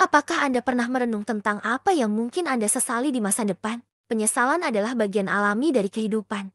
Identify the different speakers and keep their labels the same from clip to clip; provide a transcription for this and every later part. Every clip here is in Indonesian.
Speaker 1: Apakah Anda pernah merenung tentang apa yang mungkin Anda sesali di masa depan? Penyesalan adalah bagian alami dari kehidupan.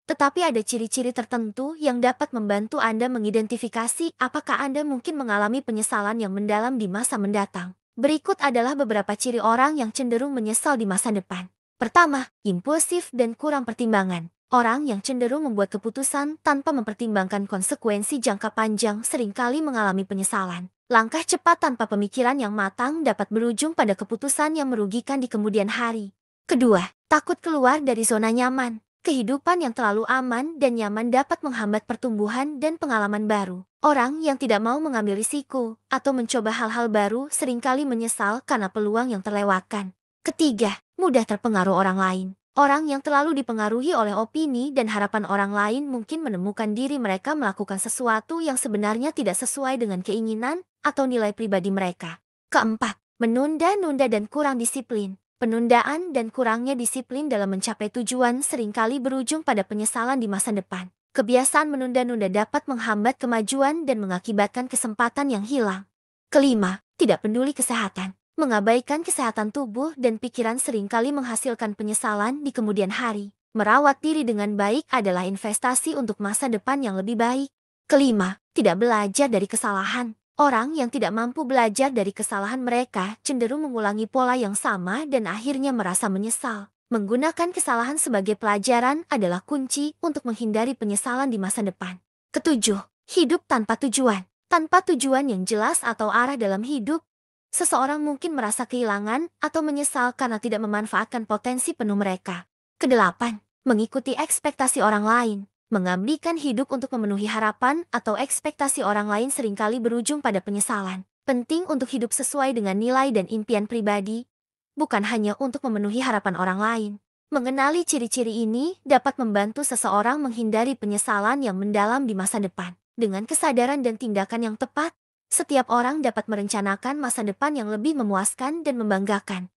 Speaker 1: Tetapi ada ciri-ciri tertentu yang dapat membantu Anda mengidentifikasi apakah Anda mungkin mengalami penyesalan yang mendalam di masa mendatang. Berikut adalah beberapa ciri orang yang cenderung menyesal di masa depan. Pertama, impulsif dan kurang pertimbangan. Orang yang cenderung membuat keputusan tanpa mempertimbangkan konsekuensi jangka panjang seringkali mengalami penyesalan. Langkah cepat tanpa pemikiran yang matang dapat berujung pada keputusan yang merugikan di kemudian hari. Kedua, takut keluar dari zona nyaman. Kehidupan yang terlalu aman dan nyaman dapat menghambat pertumbuhan dan pengalaman baru. Orang yang tidak mau mengambil risiko atau mencoba hal-hal baru seringkali menyesal karena peluang yang terlewatkan. Ketiga, mudah terpengaruh orang lain. Orang yang terlalu dipengaruhi oleh opini dan harapan orang lain mungkin menemukan diri mereka melakukan sesuatu yang sebenarnya tidak sesuai dengan keinginan atau nilai pribadi mereka. Keempat, menunda-nunda dan kurang disiplin. Penundaan dan kurangnya disiplin dalam mencapai tujuan seringkali berujung pada penyesalan di masa depan. Kebiasaan menunda-nunda dapat menghambat kemajuan dan mengakibatkan kesempatan yang hilang. Kelima, tidak peduli kesehatan. Mengabaikan kesehatan tubuh dan pikiran seringkali menghasilkan penyesalan di kemudian hari. Merawat diri dengan baik adalah investasi untuk masa depan yang lebih baik. Kelima, tidak belajar dari kesalahan. Orang yang tidak mampu belajar dari kesalahan mereka cenderung mengulangi pola yang sama dan akhirnya merasa menyesal. Menggunakan kesalahan sebagai pelajaran adalah kunci untuk menghindari penyesalan di masa depan. Ketujuh, hidup tanpa tujuan. Tanpa tujuan yang jelas atau arah dalam hidup, seseorang mungkin merasa kehilangan atau menyesal karena tidak memanfaatkan potensi penuh mereka. Kedelapan, mengikuti ekspektasi orang lain. Mengabdikan hidup untuk memenuhi harapan atau ekspektasi orang lain seringkali berujung pada penyesalan. Penting untuk hidup sesuai dengan nilai dan impian pribadi, bukan hanya untuk memenuhi harapan orang lain. Mengenali ciri-ciri ini dapat membantu seseorang menghindari penyesalan yang mendalam di masa depan. Dengan kesadaran dan tindakan yang tepat, setiap orang dapat merencanakan masa depan yang lebih memuaskan dan membanggakan.